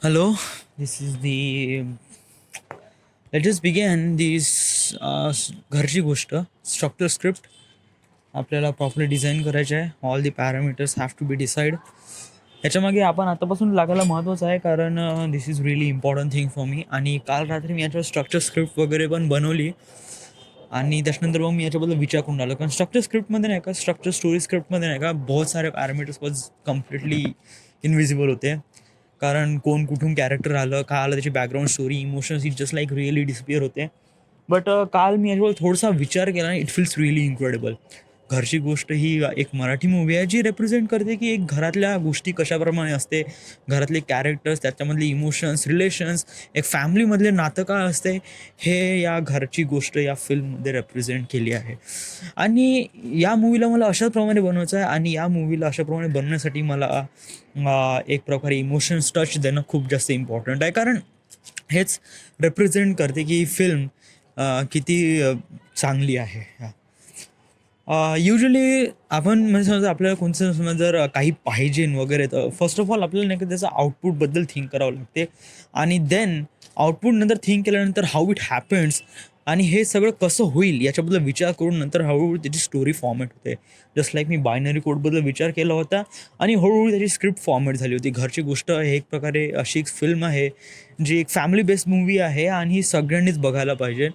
Hello, this is the. Let us begin this Gharchi Goshta structure script आपल्याला properly design करायचे आहे. All the parameters have to be decide. याच्यामागे आपण आतापासून लागायला महत्त्वाचं आहे कारण this is really important thing for me. आणि काल रात्री मी याच्यावर स्ट्रक्चर स्क्रिप्ट वगैरे पण बनवली आणि त्याच्यानंतर मग मी याच्याबद्दल विचार करून आलो कारण स्ट्रक्चर स्क्रिप्टमध्ये नाही का, स्ट्रक्चर स्टोरी स्क्रिप्टमध्ये नाही का, बहुत सारे पॅरामीटर्स वॉज कम्प्लिटली इनविजिबल होते. कारण कोण कुठून कॅरेक्टर आलं, काय आलं, त्याची background story, emotions it just like really disappear होते. बट काल मी याच्यावर थोडासा विचार केला आणि इट फील्स रिअली इन्क्रेडिबल. घरची गोष्ट ही एक मराठी मूवी आहे जी रिप्रेझेंट करते की एक घरातल्या गोष्टी कशाप्रमाणे असते, घरातले कॅरेक्टर्स, त्याच्यामधले इमोशन्स, रिलेशन्स, एक फॅमिलीमधले नातं काय असते, हे या घरची गोष्ट या फिल्ममध्ये रिप्रेझेंट केली आहे. आणि या मूवीला मला अशाप्रमाणे बनवायचं आहे आणि या मूवीला अशाप्रमाणे बनवण्यासाठी मला एक प्रकारे इमोशन्स टच देणं खूप जास्त इम्पॉर्टंट आहे. कारण हेच रिप्रेझेंट करते की ही फिल्म किती चांगली आहे. युजली आपण म्हणजे समजा आपल्याला कोणतं समजा जर काही पाहिजे वगैरे तर फर्स्ट ऑफ ऑल आपल्याला नाही का त्याचं आउटपुटबद्दल थिंक करावं लागते आणि देन आउटपुट नंतर थिंक केल्यानंतर हाऊ इट हॅपन्स आणि हे सगळं कसं होईल याच्याबद्दल विचार करून नंतर हळूहळू त्याची स्टोरी फॉर्मॅट होते. जस्ट लाईक मी बायनरी कोडबद्दल विचार केला होता आणि हळूहळू त्याची स्क्रिप्ट फॉर्मॅट झाली होती. घरची गोष्ट हे एक प्रकारे अशी एक फिल्म आहे जी एक फॅमिली बेस्ड मूवी आहे आणि ही सगळ्यांनीच बघायला पाहिजे.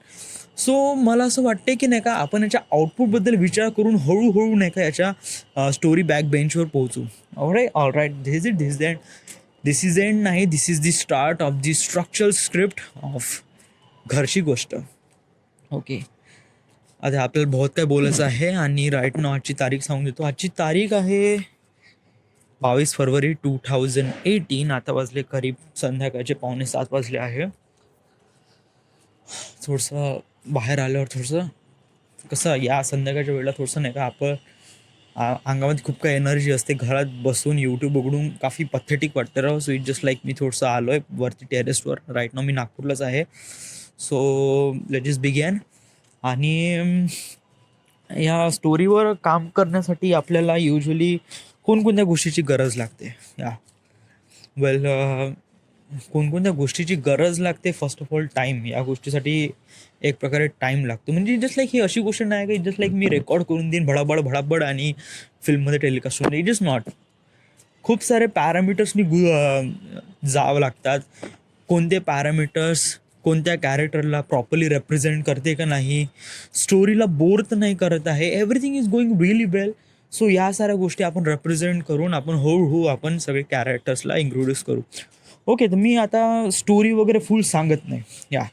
सो मला असं वाटते की नाही का आपण याच्या आउटपुटबद्दल विचार करून हळूहळू नाही का याच्या स्टोरी बॅक बेंचवर पोहोचू. All right, this is end नाही, this is the start of the structural script of Gharchi Goshta. Okay, आता आपल्याला बहुत काय बोलायचं आहे आणि राईट नाव आजची तारीख सांगून देतो. आजची तारीख आहे 22 फरवरी 2018. आता वाजले करीब संध्याकाळचे 6:45 वाजले आहे. थोडंसं बाहेर आल्यावर थोडंसं कसं या संध्याकाळच्या वेळेला थोडंसं नाही का आपण अंगामध्ये खूप काही एनर्जी असते. घरात बसून यूट्यूब उघडून काफी पथेटिक वाटतं राव. सो इट जस्ट लाईक मी थोडंसं आलो आहे वरती टेरेसवर. राईट नाव मी नागपूरलाच आहे. सो लेट इस बिगॅन. आणि या स्टोरीवर काम करण्यासाठी आपल्याला युजली कोणकोणत्या गोष्टीची गरज लागते. या वेल, कोणकोणत्या गोष्टीची गरज लागते. First of all time. या गोष्टीसाठी एक प्रकारे टाईम लागतो. म्हणजे जस्ट लाईक ही अशी गोष्ट नाही की जस्ट लाईक मी रेकॉर्ड करून देईन भडाभड भडाभड आणि फिल्ममध्ये टेलिकास्ट होईल. It is not. खूप सारे पॅरामीटर्सनी जावं लागतात. कोणते पॅरामीटर्स कोणत्या कॅरेक्टरला प्रॉपरली रिप्रेझेंट करते का नाही, स्टोरीला बोर तर नाही करत आहे, everything is going really well. So या साऱ्या गोष्टी आपण रिप्रेझेंट करून आपण हळूहळू आपण सगळे कॅरेक्टर्सला इंट्रोड्यूस करू. ओके, तर मी आता स्टोरी वगैरे फुल सांगत नाही. या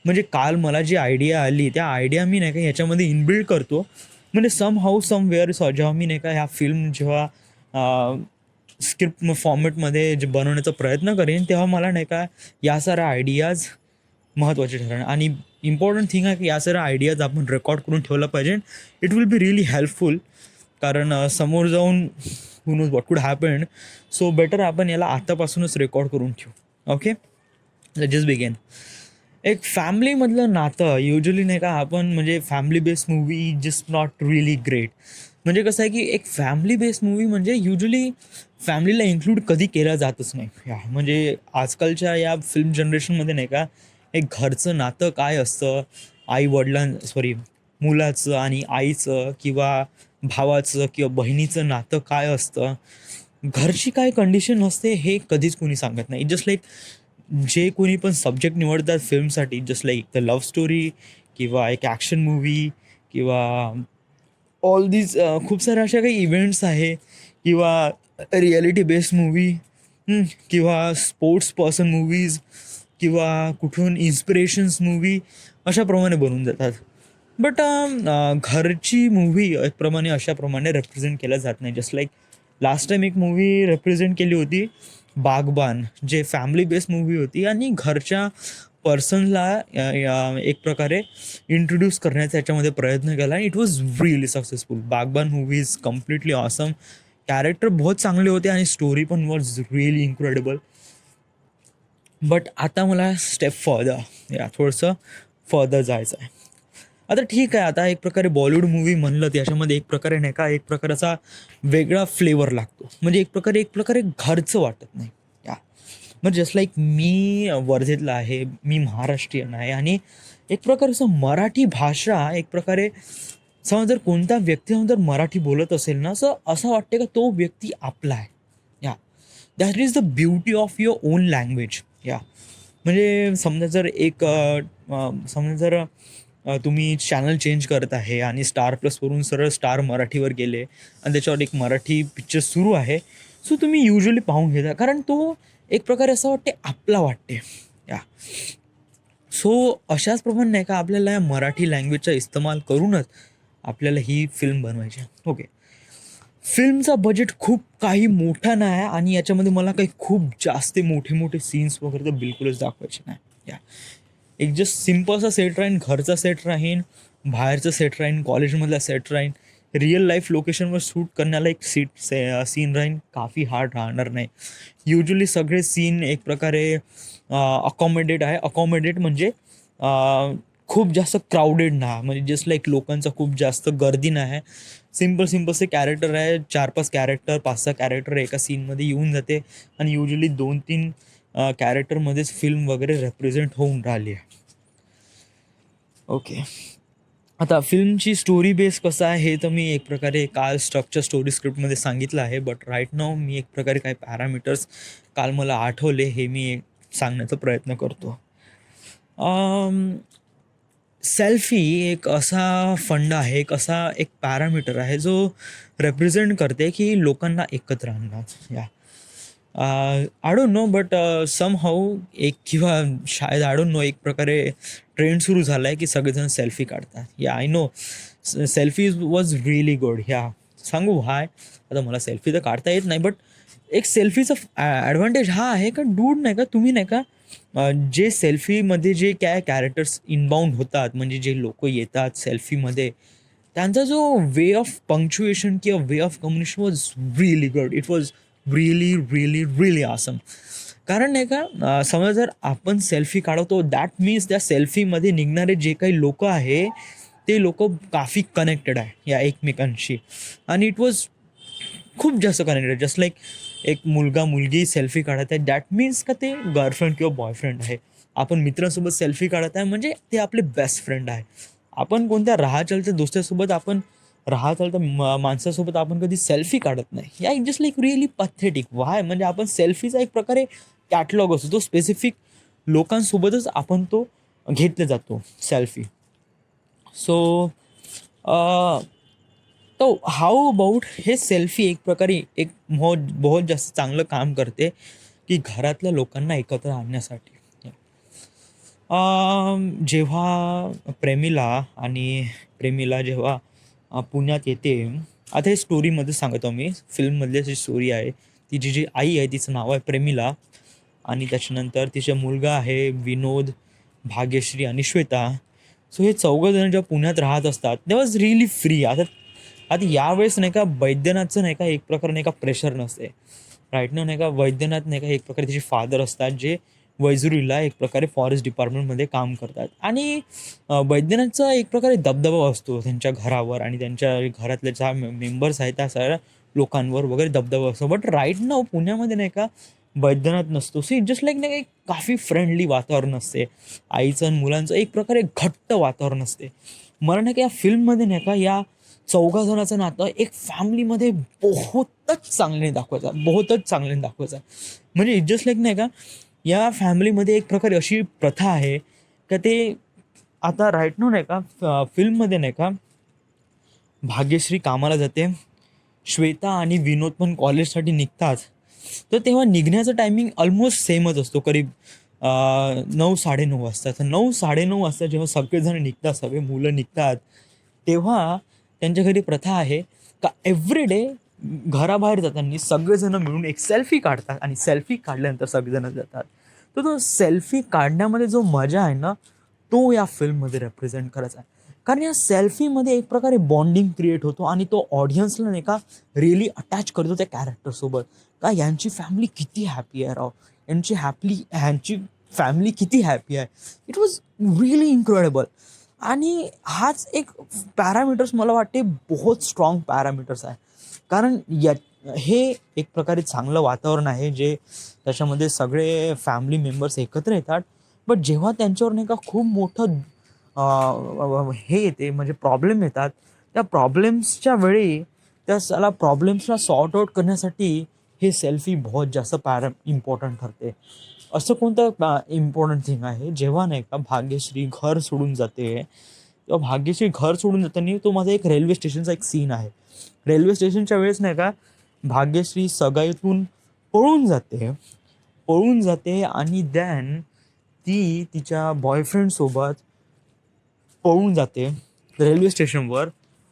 म्हणजे काल मला जी आयडिया आली त्या आयडिया मी नाही का ह्याच्यामध्ये इनबिल्ड करतो. म्हणजे सम हाऊ समवेअर जेव्हा मी नाही का ह्या फिल्म जेव्हा स्क्रिप्ट फॉर्मॅटमध्ये जे बनवण्याचा प्रयत्न करेन तेव्हा मला नाही का या साऱ्या आयडियाज महत्त्वाचे ठरणार. आणि इम्पॉर्टंट थिंग आहे की या साऱ्या आयडियाज आपण रेकॉर्ड करून ठेवलं पाहिजे. It will be really helpful. कारण समोर जाऊन हू नोज व्हॉट कुड हॅपन. सो बेटर आपण याला आतापासूनच रेकॉर्ड करून ठेवू. Okay, let's just begin. एक फॅमिलीमधलं नातं युजली नाही का आपण म्हणजे family based movie just not really great. म्हणजे कसं आहे की एक फॅमिली बेस्ड मूवी म्हणजे युजली फॅमिलीला इन्क्लूड कधी केला जातच नाही. या म्हणजे आजकालच्या या फिल्म जनरेशनमध्ये नाही का एक घरचं नातं काय असतं, आई मुलाचं आणि आईचं किंवा भावाचं किंवा बहिणीचं नातं काय असतं, घरची काय कंडिशन असते हे कधीच कोणी सांगत नाही. जस्ट लाईक जे कोणी पण सब्जेक्ट निवडतात फिल्मसाठी, just like the love story किंवा एक ॲक्शन मूवी किंवा ऑल दीज खूप साऱ्या अशा काही इव्हेंट्स आहे किंवा रिॲलिटी बेस्ड मूवी किंवा स्पोर्ट्स पर्सन मूवीज किंवा कुठून इन्स्पिरेशन्स मूवी अशाप्रमाणे बनवून जातात. बट घरची मूवी एकप्रमाणे अशाप्रमाणे रिप्रेझेंट केल्या जात नाही. जस्ट लाईक लास्ट टाईम एक मूवी रिप्रेझेंट केली होती बागबान, जे फॅमिली बेस्ड मूवी होती आणि घरच्या पर्सनला एक प्रकारे इंट्रोड्यूस करण्याचा याच्यामध्ये प्रयत्न केला आणि इट वॉज रिअली सक्सेसफुल. बागबान movie is completely awesome. Character बहुत चांगले होते आणि स्टोरी पण वॉज रिअली इन्क्रेडिबल. बट आता मला स्टेप थोडंसं फर्दर जायचं आहे. आता ठीक आहे, आता एक प्रकारे बॉलिवूड मूवी म्हणलं तर याच्यामध्ये एक प्रकारे नाही का एक प्रकारचा वेगळा फ्लेवर लागतो. म्हणजे एक प्रकारे घरचं वाटत नाही. या मग जस्ट लाईक मी वर्धेतला आहे, मी महाराष्ट्रीयन आहे आणि एक प्रकारचं मराठी भाषा एक प्रकारे समजा जर कोणता व्यक्ती जर मराठी बोलत असेल ना, असं वाटते का तो व्यक्ती आपला आहे. या that is the beauty of your on language. या म्हणजे समजा जर समजा जर तुम्ही चॅनल चेंज करत आहे आणि स्टार प्लसवरून सरळ स्टार मराठीवर गेले आणि त्याच्यावर एक मराठी पिक्चर सुरू आहे, सो तुम्ही युजली पाहून घेता कारण तो एक प्रकारे असं वाटते आपला वाटते. या सो अशाच प्रमाणे नाही का आपल्याला या मराठी लँग्वेजचा इस्तेमाल करूनच आपल्याला ही फिल्म बनवायची आहे. ओके, फिल्मचा बजेट खूप काही मोठा नाही आहे आणि याच्यामध्ये मला काही खूप जास्त मोठे मोठे सीन्स वगैरे तर बिलकुलच दाखवायचे नाही. या एक जस्ट सिम्पलचा सेट राहीन, घरचा सेट राहीन, बाहेरचं सेट राहीन, कॉलेजमधला सेट राहीन, रिअल लाईफ लोकेशनवर शूट करण्याला एक सीन राहीन, काफी हार्ड राहणार नाही. युजली सगळे सीन एक प्रकारे अकॉमोडेट म्हणजे खूप जास्त क्राऊडेड नाही, म्हणजे जस्ट लाईक लोकांचा खूप जास्त गर्दी नाही. सिम्पलचे कॅरेक्टर आहे, 4-5 कॅरेक्टर, 5-6 कॅरेक्टर एका सीनमध्ये येऊन जाते आणि युजली 2-3 कॅरेक्टरमध्येच फिल्म वगैरे रिप्रेझेंट होऊन राहिली आहे. ओके, आता फिल्मची स्टोरी बेस कसं आहे हे तर मी एक प्रकारे काल स्ट्रक्चर स्टोरी स्क्रिप्टमध्ये सांगितलं आहे. बट राईट नाऊ मी एक प्रकारे काही पॅरामीटर्स काल मला आठवले हे मी सांगण्याचा प्रयत्न करतो. सेल्फी एक असा फंड आहे, एक असा एक पॅरामीटर आहे जो रिप्रेझेंट करते की लोकांना एकत्र आणणार. या I don't no but somehow एक किंवा शायद आय डोंट नो एक प्रकारे ट्रेंड सुरू झाला आहे की सगळेजण सेल्फी काढतात. या I know selfie was really good. ह्या सांगू हाय, आता मला सेल्फी तर काढता येत नाही बट एक सेल्फीचा ॲडव्हान्टेज हा आहे का डूड नाही का तुम्ही नाही का जे सेल्फीमध्ये जे काय कॅरेक्टर्स इनबाउंड होतात म्हणजे जे लोक येतात सेल्फीमध्ये त्यांचा जो वे ऑफ पंक्च्युएशन किंवा way of communication was really good. It was really आसम. कारण नाही का समजा जर आपण सेल्फी काढवतो दॅट मीन्स त्या सेल्फीमध्ये निघणारे जे काही लोक आहे ते लोक काफी कनेक्टेड आहे या एकमेकांशी आणि इट वॉज खूप जास्त कनेक्टेड. जस्ट लाईक एक मुलगा मुलगी सेल्फी काढत आहे दॅट मीन्स का ते गर्लफ्रेंड किंवा बॉयफ्रेंड आहे. आपण मित्रांसोबत सेल्फी काढत आहे म्हणजे ते आपले बेस्ट फ्रेंड आहे. आपण कोणत्या चालत्या दोस्तासोबत आपण चालत्या माणसासोबत आपण कधी सेल्फी काढत नाही. या it just like really pathetic. Y म्हणजे आपण सेल्फीचा एक प्रकारे कॅटलॉग असतो, तो स्पेसिफिक लोकांसोबतच आपण तो घेतला जातो सेल्फी. सो तो हाऊ अबाउट हे सेल्फी एक प्रकारे एक बहुत जास्त चांगलं काम करते की घरातल्या लोकांना एकत्र आणण्यासाठी. जेव्हा प्रेमीला जेव्हा पुण्यात येते, आता हे स्टोरीमध्ये सांगतो मी, फिल्ममधली जी स्टोरी आहे तिची जी आई आहे तिचं नाव आहे प्रेमिला आणि त्याच्यानंतर तिचा मुलगा आहे विनोद, भाग्यश्री आणि श्वेता. सो हे चौघंजण जेव्हा पुण्यात राहत असतात ते वॉज रिअली फ्री. आता यावेळेस नाही का वैद्यनाथचं नाही का एक प्रकारे नाही का प्रेशर नसते राईट ना. नाही का वैद्यनाथ नाही का एक प्रकारे तिचे फादर असतात जे वैजुरीला एक प्रकारे फॉरेस्ट डिपार्टमेंटमध्ये काम करतात आणि वैद्यनाथचा एक प्रकारे दबदबा असतो त्यांच्या घरावर आणि त्यांच्या घरातले ज्या मेंबर्स आहेत त्या सगळ्या लोकांवर वगैरे दबदबा असतो. बट राईट नाव पुण्यामध्ये नाही का वैद्यनाथ नसतो. सी जस्ट लाईक नाही का काफी फ्रेंडली वातावरण असते. आईचं आणि मुलांचं एक प्रकारे घट्ट वातावरण असते. मला नाही का या फिल्ममध्ये नाही का या चौघा नातं एक फॅमिलीमध्ये बहुतच चांगल्याने दाखवायचं. म्हणजे जस्ट लाईक नाही का या फॅमिलीमध्ये एक प्रकारे अशी प्रथा आहे का ते आता राईट नो नाही का फिल्ममध्ये नाही का भाग्यश्री कामाला जाते, श्वेता आणि विनोद पण कॉलेजसाठी निघतात. तर तेव्हा निघण्याचा टायमिंग ऑलमोस्ट सेमच असतो, करीब 9-9:30 वाजता. तर 9-9:30 वाजता जेव्हा सगळेजण निघतात, सगळे मुलं निघतात, तेव्हा त्यांच्या घरी प्रथा आहे का एव्हरी डे घराबाहेर जाताना सगळेजण मिळून एक सेल्फी काढतात आणि सेल्फी काढल्यानंतर सगळेजण जातात. तर तो सेल्फी काढण्यामध्ये जो मजा आहे ना तो या फिल्ममध्ये रिप्रेझेंट करायचा आहे. कारण या सेल्फीमध्ये एक प्रकारे बॉन्डिंग क्रिएट होतो आणि तो ऑडियन्सला नाही का रिअली अटॅच करतो त्या कॅरेक्टरसोबत. का यांची फॅमिली किती हॅपी आहे राव, ह्यांची फॅमिली किती हॅपी आहे. It was really incredible. आणि हाच एक पॅरामीटर्स मला वाटते बहुत स्ट्रॉंग पॅरामीटर्स आहे. कारण हे एक प्रकारे चांगलं वातावरण आहे जे त्याच्यामध्ये सगळे फॅमिली मेंबर्स एकत्र येतात. बट जेव्हा त्यांच्यावर नाही का खूप मोठं हे येते म्हणजे प्रॉब्लेम येतात, त्या प्रॉब्लेम्सच्या वेळी त्या साला प्रॉब्लेम्सला सॉर्ट आउट करण्यासाठी हे सेल्फी बहुत जास्त इम्पॉर्टंट ठरते. असं कोणतं इम्पॉर्टंट थिंग आहे जेव्हा नाही का भाग्यश्री घर सोडून जाते, तेव्हा भाग्यश्री घर सोडून जाताना तो माझा एक रेल्वे स्टेशनचा एक सीन आहे. रेल्वे स्टेशनच्या वेळेस नाही का भाग्यश्री सगाईतून पळून जाते. पळून जाते आणि देन ती तिच्या बॉयफ्रेंडसोबत पळून जाते रेल्वे स्टेशनवर.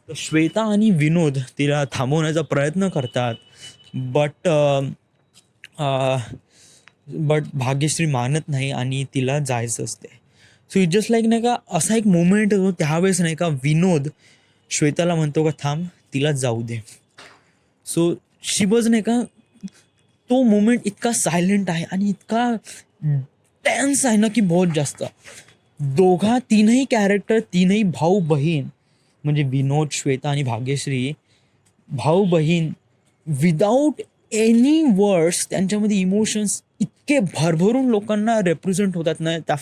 तर श्वेता आणि विनोद तिला थांबवण्याचा प्रयत्न करतात. बट बट भाग्यश्री मानत नाही आणि तिला जायचं असते. सो इट जस्ट लाईक नाही का असा एक मोमेंट येतो त्यावेळेस नाही का विनोद श्वेताला म्हणतो का थांब तिला जाऊ दे. सो शी वॉज नाही का तो मोमेंट इतका सायलेंट आहे आणि इतका टेन्स आहे ना की बहुत जास्त. तीनही कॅरेक्टर तीनही भाऊ बहीण म्हणजे विनोद, श्वेता आणि भाग्यश्री भाऊ बहीण विदाऊट एनी वर्ड्स त्यांच्यामध्ये इमोशन्स इतके भरभरून लोकांना रेप्रेझेंट होतात ना त्या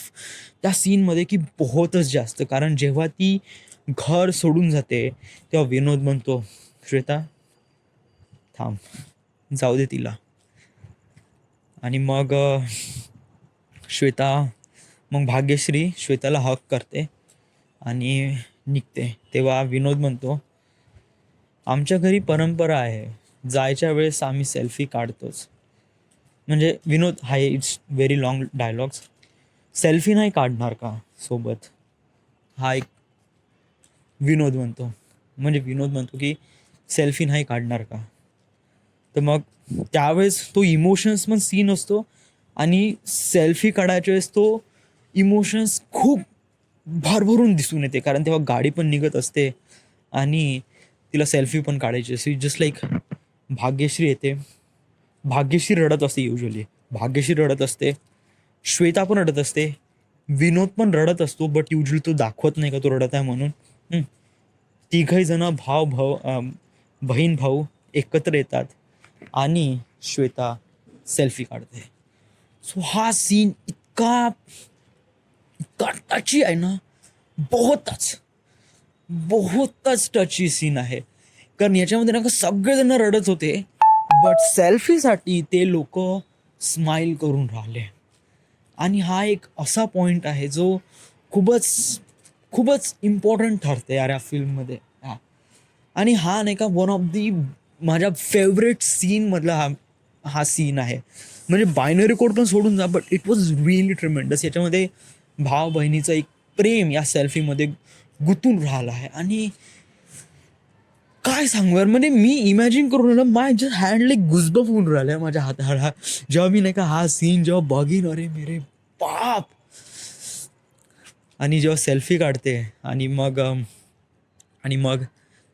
त्या सीनमध्ये की बहुतच जास्त. कारण जेव्हा ती घर सोडून जाते तेव्हा विनोद म्हणतो श्वेता थांब जाऊ दे तिला. आणि मग श्वेता मग भाग्यश्री श्वेताला हक करते आणि निघते. तेव्हा विनोद म्हणतो आमच्या घरी परंपरा आहे जायच्या वेळेस आम्ही सेल्फी काढतोच. म्हणजे Vinod hi it's very long dialogues. Selfie नाही काढणार का सोबत, हा एक विनोद म्हणतो. म्हणजे विनोद म्हणतो की सेल्फी नाही काढणार का. तर मग त्यावेळेस तो इमोशन्स पण सीन असतो आणि सेल्फी काढायच्या वेळेस तो इमोशन्स खूप भरभरून दिसून येते. कारण तेव्हा गाडी पण निघत असते आणि तिला सेल्फी पण काढायची असते. जस्ट लाईक भाग्यश्री येते, भाग्यश्री रडत असते युजली, भाग्यश्री रडत असते, श्वेता पण रडत असते, विनोद पण रडत असतो. बट युजली तो दाखवत नाही का तो रडत आहे म्हणून. तिघही जण बहीण भाऊ एकत्र येतात आणि श्वेता सेल्फी काढते. सो हा सीन इतका इतका टची आहे ना, बहुतच बहुतच टची सीन आहे. कारण याच्यामध्ये ना का सगळेजण रडत होते बट सेल्फीसाठी ते लोक स्माईल करून राहिले. आणि हा एक असा पॉईंट आहे जो खूपच खूपच इम्पॉर्टंट ठरते यार या फिल्ममध्ये. आणि हा नाही का वन ऑफ दी माझ्या फेवरेट सीनमधला हा सीन आहे. म्हणजे बायनरी कोड पण सोडून जा but it was really tremendous. याच्यामध्ये भाव बहिणीचं एक प्रेम या सेल्फीमध्ये गुंतून राहिलं आहे. आणि काय सांगू यार, म्हणजे मी इमॅजिन करून राहिलं माय जस्ट हँड लाईक गुजबम्प होऊन राहिलं माझ्या हाताला जेव्हा मी नाही का हा सीन जेव्हा बघीन. अरे मेरे बाप. आणि जेव्हा सेल्फी काढते आणि मग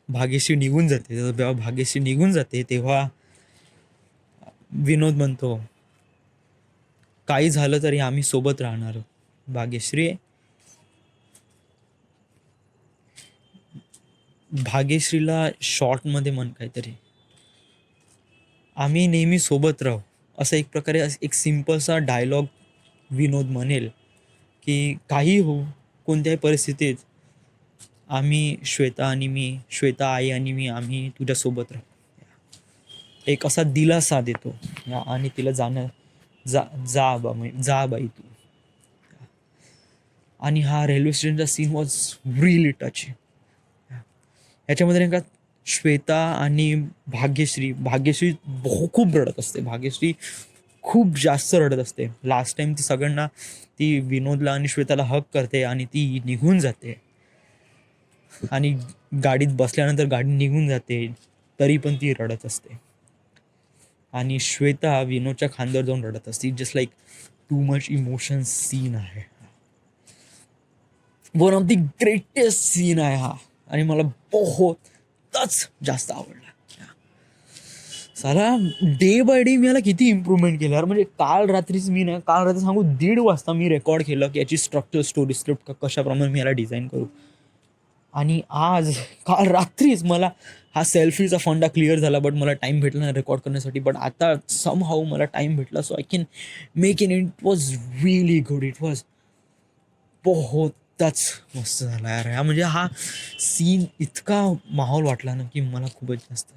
भाग्यश्री निघून जाते. जेव्हा भाग्यश्री निघून जाते तेव्हा विनोद म्हणतो काही झालं तरी आम्ही सोबत राहणार. भाग्यश्रीला शॉर्टमध्ये म्हण काहीतरी आम्ही नेहमी सोबत राहू असं एक प्रकारे एक सिम्पलसा डायलॉग विनोद म्हणेल की काही हो कोणत्याही परिस्थितीत आम्ही श्वेता आई आणि मी आम्ही तुझ्यासोबत राहू. एक असा दिलासा देतो आणि तिला जा बाई तू. आणि हा रेल्वे स्टेशनचा सीन वॉज रिअली टच. याच्यामध्ये नाही का श्वेता आणि भाग्यश्री खूप रडत असते. भाग्यश्री खूप जास्त रडत असते. लास्ट टाइम ती सगळ्यांना ती विनोदला आणि श्वेताला हक करते आणि ती निघून जाते. आणि गाडीत बसल्यानंतर गाडी निघून जाते तरी पण ती रडत असते. आणि श्वेता विनोदच्या खांद्यावर जाऊन रडत असते. Just like too much emotion scene आहे. One of the greatest scene आहे हा. आणि मला बहुतच जास्त आवडला. साला डे बाय डे मी याला किती इम्प्रूव्हमेंट केलं यार. म्हणजे काल रात्री सांगू 1:30 वाजता मी रेकॉर्ड केलं की याची स्ट्रक्चर स्टोरी स्क्रिप्ट कशाप्रमाणे मी याला डिझाईन करू. आणि आज काल रात्रीच मला हा सेल्फीचा फंडा क्लिअर झाला, बट मला टाईम भेटला नाही रेकॉर्ड करण्यासाठी. बट आता समहाऊ मला टाईम भेटला, so I can make in. It was really good. It was बहुतच मस्त झाला यार. म्हणजे हा सीन इतका माहोल वाटला ना की मला खूपच जास्त.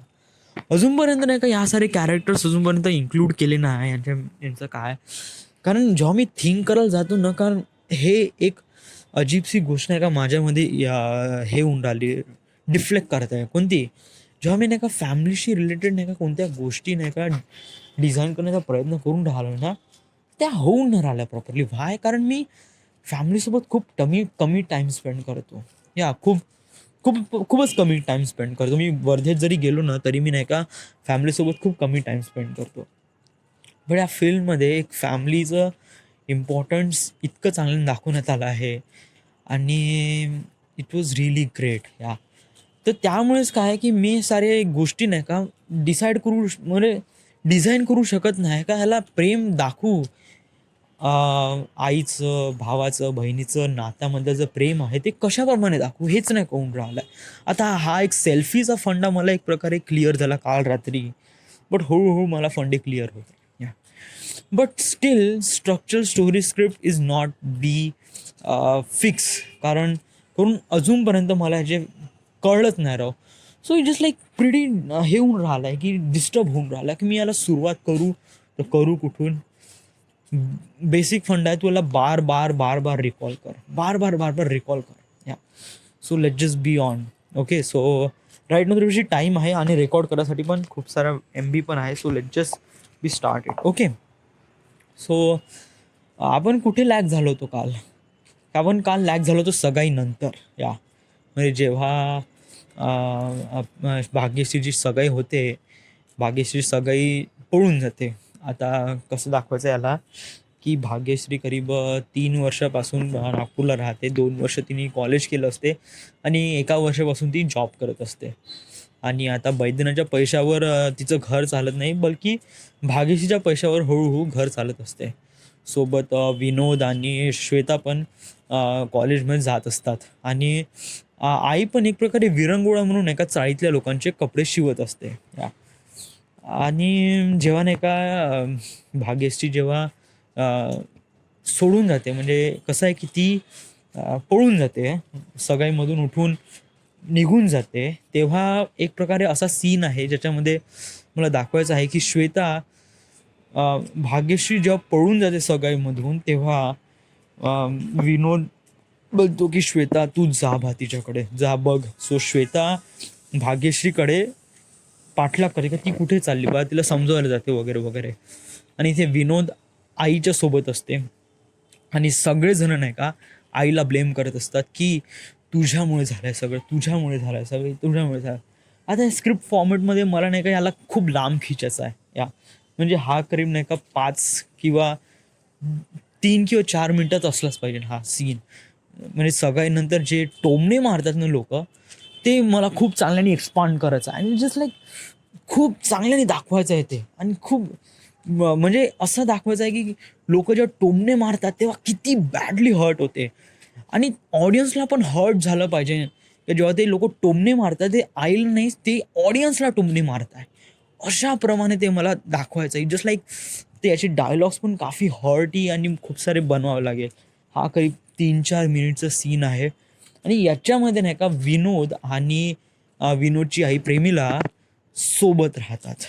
अजूनपर्यंत नाही का या सारे कॅरेक्टर्स अजूनपर्यंत इन्क्लूड केले नाही यांचं काय. कारण जेव्हा मी थिंक करायला जातो ना, कारण हे एक अजीबशी गोष्ट नाही का माझ्यामध्ये हे होऊन राहिली, डिफ्लेक्ट करत आहे. कोणती? जेव्हा मी नाही का फॅमिलीशी रिलेटेड नाही का कोणत्या गोष्टी नाही का डिझाईन करण्याचा प्रयत्न करून राहिलो ना, त्या होऊन नाही राहिल्या प्रॉपरली. व्हाय? कारण मी फॅमिलीसोबत खूप कमी टाईम स्पेंड करतो. खूप खूप खूपच कमी टाईम स्पेंड करतो. मी वर्धेत जरी गेलो ना तरी मी नाही का फॅमिलीसोबत खूप कमी टाईम स्पेंड करतो. बट या फिल्ममध्ये एक फॅमिलीचं इम्पॉर्टन्स इतकं चांगलं दाखवण्यात आलं आहे आणि इट वॉज रिअली ग्रेट. तर त्यामुळेच काय आहे की मी सारे गोष्टी नाही का म्हणजे डिझाईन करू शकत नाही का ह्याला प्रेम दाखवू. आईचं, भावाचं, बहिणीचं नात्यामधलं जे प्रेम आहे ते कशाप्रमाणे दाखवू हेच नाही कळून राहिलं. आता हा एक सेल्फीचा फंडा मला एक प्रकारे क्लिअर झाला काल रात्री, बट हळूहळू मला फंडे क्लिअर होते. But still structural story script is not be fix. कारण करून अजूनपर्यंत मला ह्याचे कळलंच नाही राव. So it just like pretty हे होऊन राहिलं आहे की डिस्टर्ब होऊन राहिलं आहे की मी याला सुरुवात करू तर करू कुठून. बेसिक फंड आहे, तुला बार बार बार बार रिकॉल कर, बार बार बार बार रिकॉल कर. So let just be on. Okay, so right ना तुझी टाईम आहे आणि रेकॉर्ड करायसाठी पण खूप सारा MB पण आहे. So let just B start it. Okay, so आपण कुठे लॅग झालो होतो काल? आपण काल लॅग झालो होतो सगाई नंतर. म्हणजे जेव्हा भाग्यश्रीची सगाई होते, भाग्यश्री सगाई पळून जाते. आता कसं दाखवायचं याला की भाग्यश्री करीब 3 वर्षापासून नागपूरला राहते. 2 वर्ष तिने कॉलेज केलं असते आणि 1 वर्षापासून ती जॉब करत असते. आणि आता बैद्यनाथच्या पैशावर तिचं घर चालत नाही, बल्कि भाग्यश्रीच्या पैशावर हळूहळू घर चालत असते. सोबत विनोद आणि श्वेता पण कॉलेजमध्ये जात असतात. आणि आई पण एक प्रकारे विरंगुळा म्हणून एका चाळीतल्या लोकांचे कपडे शिवत असते. आणि जेव्हा नाही का भाग्यश्री जेव्हा सोडून जाते, म्हणजे कसं आहे की ती पळून जाते, सगाईमधून उठून निघून जाते, तेव्हा एक प्रकारे असा सीन आहे ज्याच्यामध्ये मला दाखवायचं आहे की श्वेता भाग्यश्री जेव्हा पळून जाते सगाईमधून, तेव्हा विनोद बोलतो की श्वेता तू जा तिच्याकडे जा बघ. सो श्वेता भाग्यश्रीकडे पाठलाग करते का ती कुठे चालली बा, तिला समजवायला जाते वगैरे वगैरे. आणि इथे विनोद आईच्या सोबत असते आणि सगळेजण नाही का आईला ब्लेम करत असतात की तुझ्यामुळे झालंय सगळं, तुझ्यामुळे झालंय सगळं, तुझ्यामुळे झालं. आता स्क्रिप्ट फॉर्मॅटमध्ये मला नाही का याला खूप लांब खिचायचा आहे. म्हणजे हा करीब नाही का 5 किंवा 3 किंवा 4 मिनिटात असलाच पाहिजे हा सीन. म्हणजे सगळ्यानंतर जे टोमणे मारतात ना लोक, ते मला खूप चांगल्याने एक्सपांड करायचं आहे आणि जस्ट लाईक खूप चांगल्याने दाखवायचं आहे ते. आणि खूप म्हणजे असं दाखवायचं आहे की लोक जेव्हा टोमणे मारतात तेव्हा किती बॅडली हर्ट होते. आणि ऑडियन्सला पण हर्ट झालं पाहिजे की जेव्हा ते लोक टोमणे मारतात ते आईला नाही, ते ऑडियन्सला टोमणे मारत आहे, अशाप्रमाणे ते मला दाखवायचं आहे. जस्ट लाईक ते याचे डायलॉग्स पण काफी हर्टी आणि खूप सारे बनवावे लागेल. हा करीब 3-4 मिनिटचा सीन आहे आणि याच्यामध्ये नाही का विनोद आणि विनोदची आई प्रेमिला सोबत राहतात.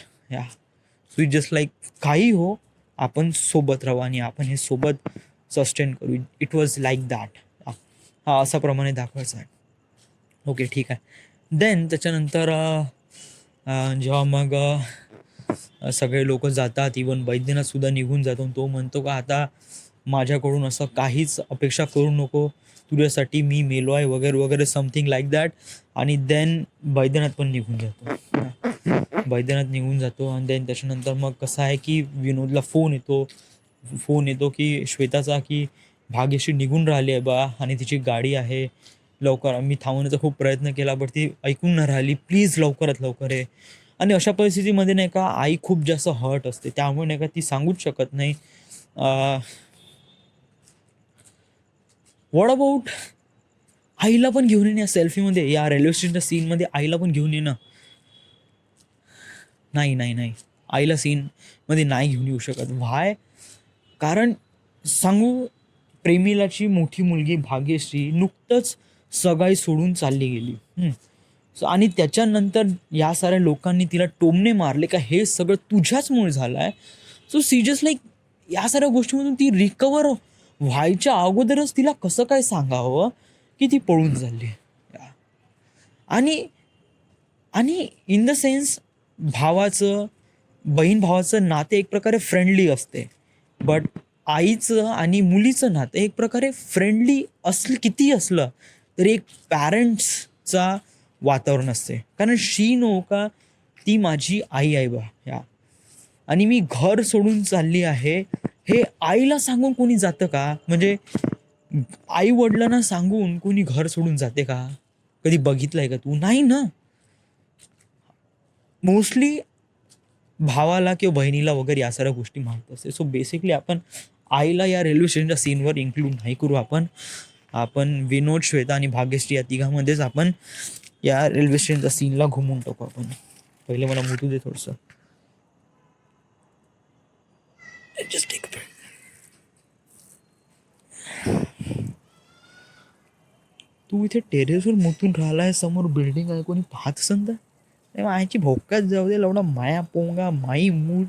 सो इट जस्ट लाईक काही हो, आपण सोबत राहू आणि आपण हे सोबत सस्टेन करू. It was like that. हा असा प्रमाणे दाखवायचा आहे. ओके, ठीक आहे. देन त्याच्यानंतर जेव्हा मग सगळे लोक जातात, इवन बैद्यनाथसुद्धा निघून जातो, तो म्हणतो का आता माझ्याकडून असं काहीच अपेक्षा करू नको, तुझ्यासाठी मी मेलो आहे वगैरे वगैरे, समथिंग लाईक दॅट. आणि देन बैद्यनाथ पण निघून जातो. बैद्यनाथ निघून जातो आणि देन त्याच्यानंतर मग कसं आहे की विनोदला फोन येतो की श्वेताचा की भाग्यश्री निघून राहिली आहे बा आणि तिची गाडी आहे, लवकर. मी थांबवण्याचा खूप प्रयत्न केला बट ती ऐकून नाही राहिली, प्लीज लवकरात लवकर आहे. आणि अशा परिस्थितीमध्ये नाही का आई खूप जास्त हर्ट असते, त्यामुळे नाही का ती सांगूच शकत नाही. व्हॉट अबाउट आईला पण घेऊन येणं या सेल्फीमध्ये, या रेल्वे स्टेशनच्या सीनमध्ये आईला पण घेऊन येणं. नाही नाही नाही, आईला सीनमध्ये नाही घेऊन येऊ शकत. व्हाय? कारण सांगू, प्रेमिलाची मोठी मुलगी भाग्यश्री नुकतंच सगाई सोडून चालली गेली. आणि त्याच्यानंतर या साऱ्या लोकांनी तिला टोमणे मारले का हे सगळं तुझ्याचमुळे झालं आहे. सो सिरियस लाईक या साऱ्या गोष्टीमधून ती रिकवर व्हायच्या अगोदरच तिला कसं काय सांगावं की ती पळून चालली. आणि आणि इन द सेन्स भावाचं, बहीण भावाचं नाते एक प्रकारे फ्रेंडली असते, बट आईचं आणि मुलीचं नातं एक प्रकारे फ्रेंडली कितीही असलं तरी एक पॅरेंट्सचा वातावरण असते. कारण शी नो का ती माझी आई आहे बा या, आणि मी घर सोडून चालली आहे हे आईला सांगून कोणी जातं का? म्हणजे आई वडिलांना सांगून कोणी घर सोडून जाते का? कधी बघितलंय का तू? नाही ना. मोस्टली भावाला किंवा बहिणीला वगैरे या साऱ्या गोष्टी माहीत असते. सो बेसिकली आपण आईला या रेल्वे स्टेशनच्या सीनवर इन्क्लूड नाही करू. आपण विनोद, श्वेता आणि भाग्यश्री या तिघांमध्येच आपण या रेल्वे स्टेशनच्या सीनला घुमून टाकू. आपण पहिले मला मुतू दे थोडंसं. तू इथे टेरेसवर मुतून राहिलाय, समोर बिल्डिंग आहे, कोणी पाहत असेल तर आईची भोकात जाऊ दे, एवढा माया पोंगा माई मूळ.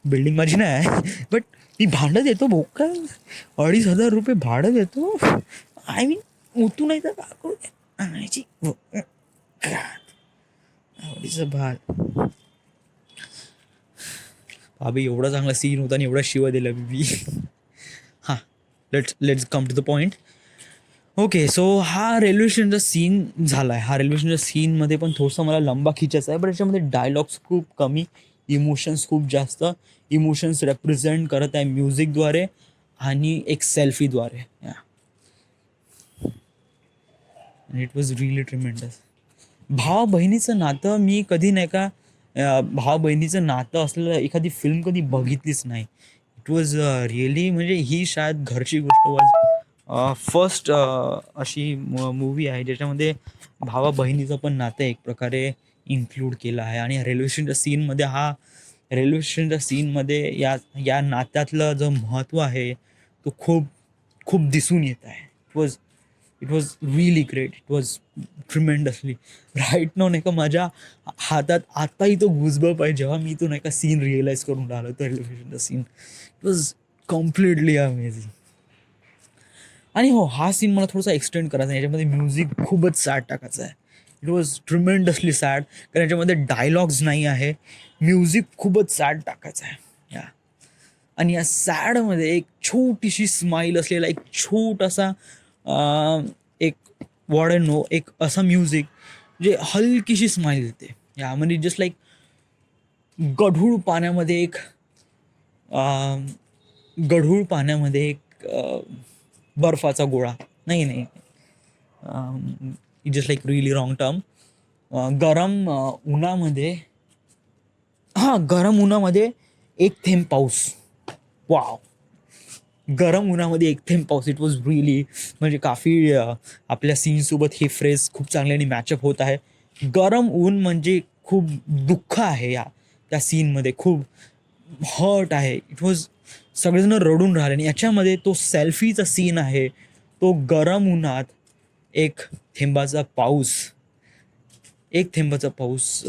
बिल्डिंग माझी नाही आहे, बट मी भाडं देतो भोका, 2,500 रुपये भाडं देतो. आय मीन मुतू नाही तर का करू आईची आवडीचं भाड. बाबी एवढा चांगला सीन होता आणि एवढा शिवा दिला बीबी. हां, let's come to the point. Okay, so हा रेल्वे स्टेशनचा सीन झाला आहे. हा रेल्वे स्टेशनच्या सीनमध्ये पण थोडंसं मला लंबा खिचायचा आहे, पण याच्यामध्ये डायलॉग्स खूप कमी, इमोशन्स खूप जास्त. इमोशन्स रेप्रेझेंट करत आहे म्युझिकद्वारे आणि एक सेल्फीद्वारे. It was really tremendous. भावा बहिणीचं नातं मी कधी नाही का, भावा बहिणीचं नातं असलेलं एखादी फिल्म कधी बघितलीच नाही. इट वॉज रिअली, म्हणजे ही शायद घरची गोष्ट वॉज फर्स्ट अशी मूवी आहे ज्याच्यामध्ये भावा बहिणीचं पण नातं एक प्रकारे इन्क्लूड केलं आहे. आणि रेल्वे स्टेशनच्या सीनमध्ये या नात्यातलं जो महत्त्व आहे तो खूप खूप दिसून येत आहे. It was really great. It was tremendously right नाव नाही का माझ्या हातात आताही तो गुजबप आहे जेव्हा मी तो नाही का सीन रिअलाईज करून राहिलो तो रेल्वे स्टेशनचा scene. It was completely amazing. आणि हो, हा सीन मला थोडासा एक्सटेंड करायचा आहे. याच्यामध्ये म्युझिक खूपच सॅड टाकायचं आहे. इट वॉज ट्रिमेंडसली सॅड, कारण याच्यामध्ये डायलॉग्स नाही आहे, म्युझिक खूपच सॅड टाकायचं आहे या. आणि या सॅडमध्ये एक छोटीशी स्माईल असलेला एक छोटासा एक वॉर्ड अँड नो, एक असा म्युझिक जे हलकीशी स्माईल देते यामध्ये. जस्ट लाईक गढूळ पाण्यामध्ये एक बर्फाचा गोळा, नाही, just like really wrong term. गरम उन्हामध्ये एक थेंब पाऊस. वाव, गरम उन्हामध्ये एक थेंब पाऊस. इट वॉज रिअली, म्हणजे काफी आपल्या सीनसोबत ही फ्रेज खूप चांगल्याने मॅचअप होत आहे. गरम ऊन म्हणजे खूप दुःख आहे त्या सीनमध्ये, खूप हर्ट आहे. इट वॉज, सगळेजण रडून राहिले. आणि याच्यामध्ये तो सेल्फीचा सीन आहे, तो गरम उन्हात एक थेंबाचा पाऊस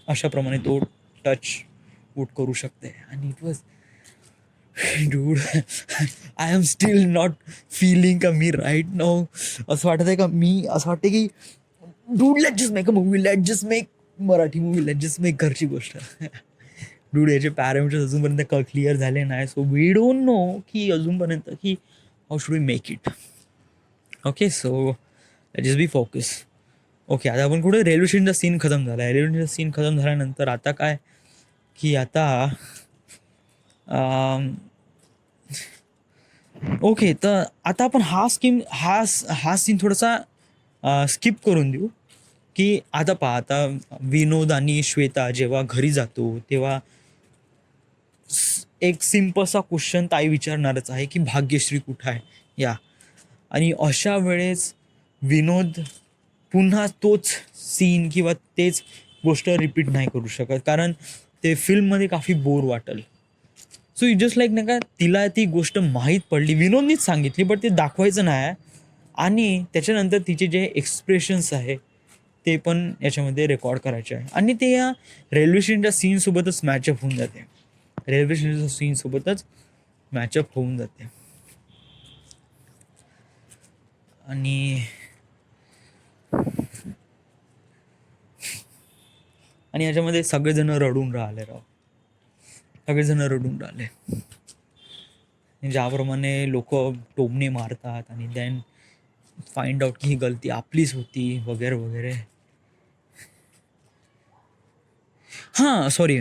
अशाप्रमाणे तो टच वूट करू शकते. आणि it was, dude, I am still not feeling का मी राईट नाव असं वाटत आहे का असं वाटतं की dude let just make a movie, let just make Marathi movie, let just make घरची गोष्ट. डूड, याचे पॅरामीटर्स अजूनपर्यंत क्लिअर झाले नाही. सो वी डोंट नो की अजूनपर्यंत की how should we make it. Okay, so let just be focus. Okay, आता आपण कुठे रेल्वे स्टेशनचा सीन खतम झाला आहे. रेल्वे स्टेशनचा सीन खतम झाल्यानंतर आता काय की आता ओके, तर आता आपण हा सीन थोडासा स्किप करून देऊ. की आता पहा, आता विनोद आणि श्वेता जेव्हा घरी जातो तेव्हा एक सिम्पलसा क्वेश्चन ताई विचारणारच आहे की भाग्यश्री कुठं आहे या. आणि अशा वेळेस विनोद पुन्हा तोच सीन किंवा तेच गोष्ट रिपीट नाही करू शकत, कारण ते फिल्ममध्ये काफी बोर वाटेल. सो इट जस्ट लाईक नाही का, तिला ती गोष्ट माहीत पडली, विनोदनीच सांगितली, बट ते दाखवायचं नाही आहे. आणि त्याच्यानंतर तिचे जे एक्सप्रेशन्स आहे ते पण याच्यामध्ये रेकॉर्ड करायचे आहे, आणि ते या रेल्वे स्टेशनच्या सीनसोबतच मॅचअप होऊन जाते. रेल्वे स्टेशनच्या सीनसोबतच मॅचअप होऊन जाते. आणि आणि याच्यामध्ये सगळेजण रडून राहिले राव, सगळेजण रडून राहिले. ज्याप्रमाणे लोक टोमणे मारतात आणि देन फाइंड आउट की ही गलती आपलीच होती वगैरे वगैरे. हां सॉरी,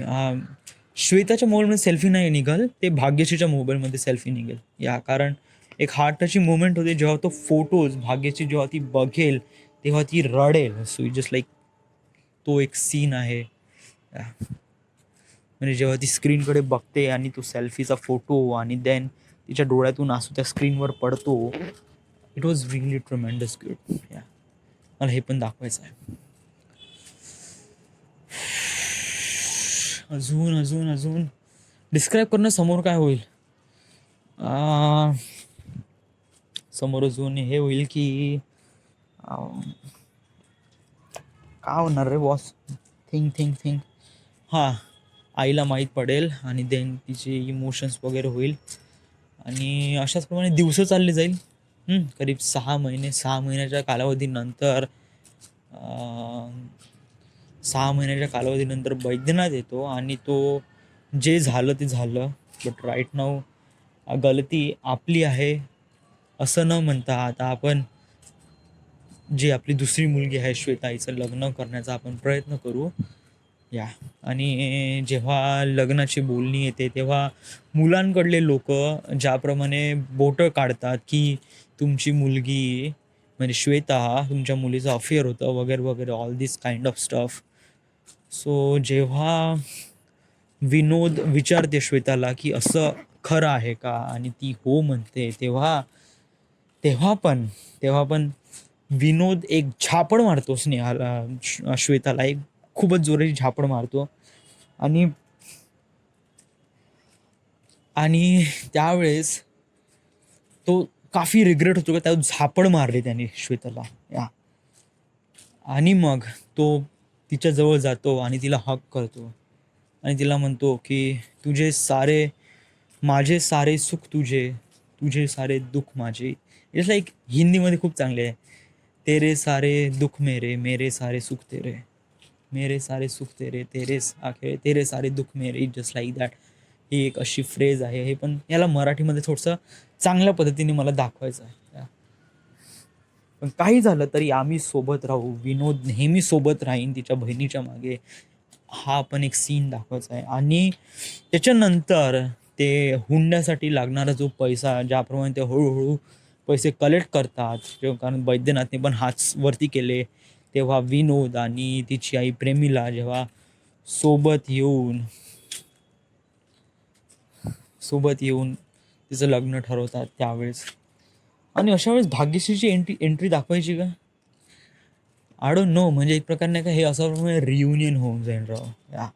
श्वेताच्या मोबाईलमध्ये सेल्फी नाही निघाल, ते भाग्यश्रीच्या मोबाईलमध्ये सेल्फी निघेल. या कारण एक हार्ट टचिंग मोमेंट होते, जेव्हा तो फोटोज भाग्यश्री जेव्हा ती बघेल तेव्हा ती रडेल. सो इट जस्ट लाईक तो एक सीन आहे. म्हणजे जेव्हा ती स्क्रीनकडे बघते आणि तो सेल्फीचा फोटो आणि देन तिच्या डोळ्यातून आसू त्या स्क्रीनवर पडतो, it was really tremendous good. या मला हे पण दाखवायचं आहे. अजून अजून अजून डिस्क्राईब करणं समोर काय होईल, समोर अजून हे होईल की काय होणार रे बॉस, थिंक. हां, आईला माहीत पडेल आणि देन तिचे इमोशन्स वगैरे होईल, आणि अशाच प्रमाणे दिवस चालले जाईल. करीब 6 महिने, 6 महिन्याच्या कालावधीनंतर 6 महिन्याच्या कालावधीनंतर बैद्यनाथ येतो, आणि तो जे झालं ते झालं, बट राईट नाऊ गलती आपली आहे असं न म्हणता आता आपण जी आपली दुसरी मुलगी आहे श्वेता, हिचं लग्न करण्याचा आपण प्रयत्न करू. या आणि जेव्हा लग्नाची बोलणी येते तेव्हा मुलांकडले लोक ज्याप्रमाणे बोटं काढतात की तुमची मुलगी म्हणजे श्वेता, तुमच्या मुलीचं अफेअर होतं वगैरे वगैरे, all this kind of stuff. So जेव्हा विनोद विचारते श्वेताला की असं खरं आहे का, आणि ती हो म्हणते, तेव्हा तेव्हा पण तेव्हा पण विनोद एक झापड मारतो स्नेहाला, श्वेताला एक खूपच जोराची झापड मारतो. आणि आणि त्यावेळेस तो काफी रिग्रेट होतो का त्या झापड मारली त्याने श्वेताला. या आणि मग तो तिच्या जवळ जातो आणि तिला हक करतो आणि तिला म्हणतो की तुझे सारे, माझे सारे सुख तुझे, तुझे सारे दुःख माझे. इट्स लाईक हिंदीमध्ये खूप चांगले आहे, तेरे सारे दुःख मेरे, मेरे सारे सुख तेरे, मेरे सारे सुख तेरे, तेरे आखे तेरे सारे दुःख मेरे. It just like that. ही एक अशी फ्रेज आहे. हे पण याला मराठीमध्ये थोडंसं चांगल्या पद्धतीने मला दाखवायचं आहे. पण काही झालं तरी आम्ही सोबत राहू, विनोद नेहमी सोबत राहीन तिच्या बहिणीच्या मागे, हा पण एक सीन दाखवायचा आहे. आणि त्याच्यानंतर ते हुंड्यासाठी लागणारा जो पैसा, ज्याप्रमाणे ते हळूहळू पैसे कलेक्ट करतात, कारण बैद्यनाथने पण हात वरती केले, तेव्हा विनोद आणि तिची आई प्रेमिला जेव्हा सोबत येऊन तिचं लग्न ठरवतात त्यावेळेस. आणि अशा वेळेस भाग्यश्रीची एंट्री दाखवायची का, आय डोंट नो. म्हणजे एक प्रकार नाही का, हे असं रियुनियन होऊन जाईल राव. या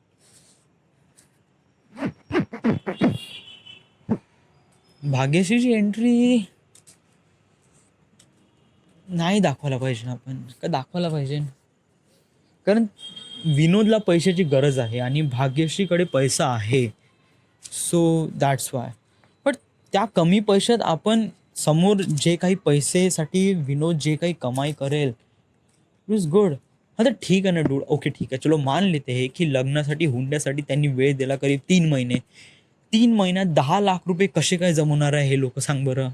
भाग्यश्रीची एंट्री नाही दाखवायला पाहिजे ना, आपण का दाखवायला पाहिजे, कारण विनोदला पैशाची गरज आहे आणि भाग्यश्रीकडे पैसा आहे. So that's why. बट त्या कमी पैशात आपण समोर जे काही पैसेसाठी विनोद जे काही कमाई करेल, इट इज गुड. हां तर ठीक आहे ना डूड, ओके ठीक आहे, चलो मान लेते हे की लग्नासाठी हुंड्यासाठी त्यांनी वेळ दिला करीब 3 महिने. 3 महिन्यात 10 लाख रुपये कसे काय जमवणार आहे हे लोक, सांग बरं.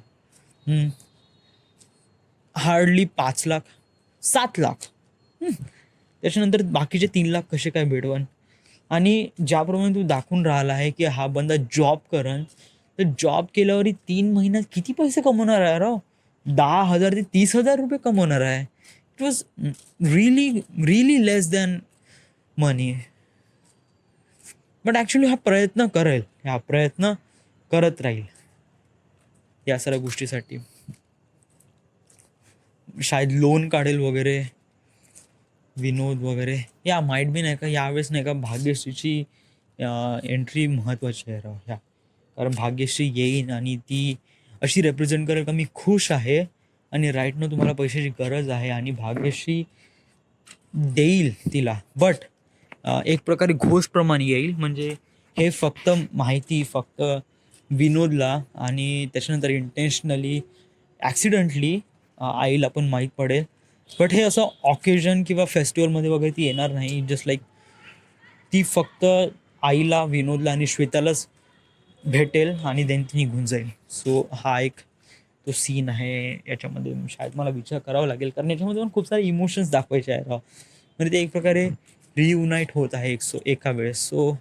हार्डली 5 लाख, 7 लाख. त्याच्यानंतर बाकीचे 3 लाख कसे काय भेटवन. आणि ज्याप्रमाणे तू दाखवून राहिला आहे की हा बंदा जॉब करन, तर जॉब केल्यावरही 3 महिन्यात किती पैसे कमवणार आहे राव, 10,000 ते 30,000 रुपये कमवणार आहे. It was really really less than money. But actually हा प्रयत्न करेल, हा प्रयत्न करत राहील या सगळ्या गोष्टीसाठी. शायद लोन काढेल वगैरे, विनोद वगैरे. या माईट बी नाही का यावेळेस नाही का भाग्यश्रीची एंट्री महत्त्वाची आहे राव ह्या. कारण भाग्यश्री येईन आणि ती अशी रिप्रेझेंट करेल का मी खुश आहे आणि राईट ना तुम्हाला पैशाची गरज आहे, आणि भाग्यश्री देईल तिला, बट एक प्रकारे घोषप्रमाणे येईल. म्हणजे हे फक्त माहिती फक्त विनोदला आणि त्याच्यानंतर इंटेन्शनली ॲक्सिडेंटली आईला पण माहीत पडेल. बट हे असं ऑकेजन किंवा फेस्टिवलमध्ये वगैरे ती येणार नाही. जस्ट लाईक ती फक्त आईला, विनोदला आणि श्वेतालाच भेटेल आणि देन ती निघून जाईल. सो हा एक तो सीन आहे याच्यामध्ये. शायद मला विचार करावा लागेल, कारण याच्यामध्ये पण खूप सारे इमोशन्स दाखवायचे आहे राव. म्हणजे ते एक प्रकारे रियुनाईट होत आहे एका वेळेस. सो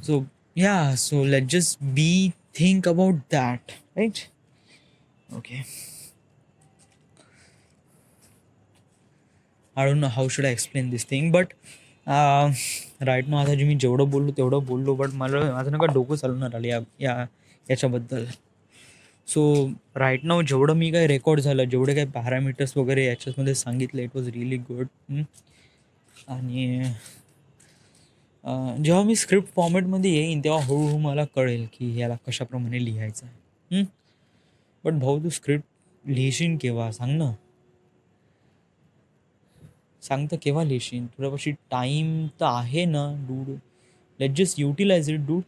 सो या so let just be think about that, right? Okay. I don't know how should I explain this thing, but right now आता जे मी जेवढं बोललो तेवढं बोललो, बट मला माझं नका डोकं चालवणार आलं याच्याबद्दल. सो राईट नाव जेवढं मी काही रेकॉर्ड झालं, जेवढे काही पॅरामीटर्स वगैरे याच्यामध्ये सांगितलं, इट वॉज रिअली गुड. आणि जेव्हा मी स्क्रिप्ट फॉर्मॅटमध्ये येईन तेव्हा हळूहळू मला कळेल की याला कशाप्रमाणे लिहायचं आहे. बट भाऊ, तू स्क्रिप्ट लिहिशील केव्हा सांग ना? सांग तर केव्हा लिहिशील? तुझ्यापाशी टाईम तर आहे ना dude? Let just utilize it dude.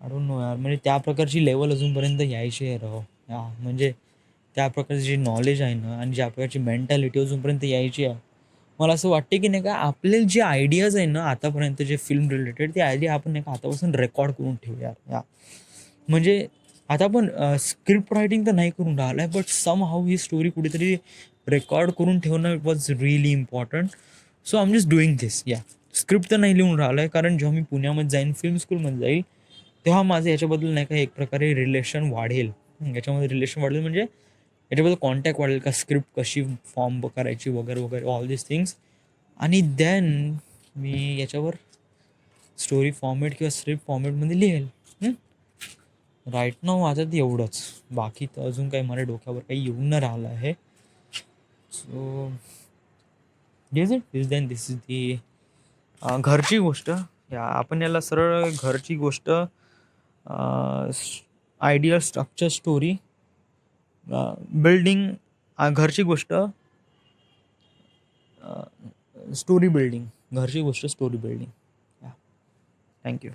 I don't know यार, म्हणजे त्या प्रकारची लेवल अजूनपर्यंत यायची आहे राव. म्हणजे त्या प्रकारचे जे नॉलेज आहे ना आणि ज्या प्रकारची मेंटॅलिटी अजूनपर्यंत यायची आहे, मला असं वाटते की नाही का आपले जे आयडियाज आहे ना आतापर्यंत जे फिल्म रिलेटेड, ते आयडिया आपण नाही का आतापासून रेकॉर्ड करून ठेवूया या. म्हणजे आता आपण स्क्रिप्ट रायटिंग तर नाही करून राहिलं आहे, बट सम हाऊ ही स्टोरी कुठेतरी रेकॉर्ड करून ठेवणं it was really important. So I am just doing this. या स्क्रिप्ट तर नाही लिहून राहिलं आहे, कारण जेव्हा मी पुण्यामध्ये जाईन, फिल्म स्कूलमध्ये जाईल, तेव्हा माझं याच्याबद्दल नाही का एक प्रकारे रिलेशन वाढेल. याच्यामध्ये रिलेशन वाढेल म्हणजे याच्याबद्दल कॉन्टॅक्ट वाढेल का, स्क्रिप्ट कशी फॉर्म करायची वगैरे वगैरे, ऑल दिस थिंग्स. आणि देन मी याच्यावर स्टोरी फॉर्मॅट किंवा स्क्रिप्ट फॉर्मॅटमध्ये लिहेल. राईट नाव आता ते एवढंच. बाकी तर अजून काही मला डोक्यावर काही येऊन न राहिलं आहे. सो दिस इज दी घरची गोष्ट. या आपण याला सरळ घरची गोष्ट, आयडियल स्ट्रक्चर स्टोरी, बिल्डिंग, घरची गोष्ट, स्टोरी बिल्डिंग, घरची गोष्ट स्टोरी बिल्डिंग. थँक्यू.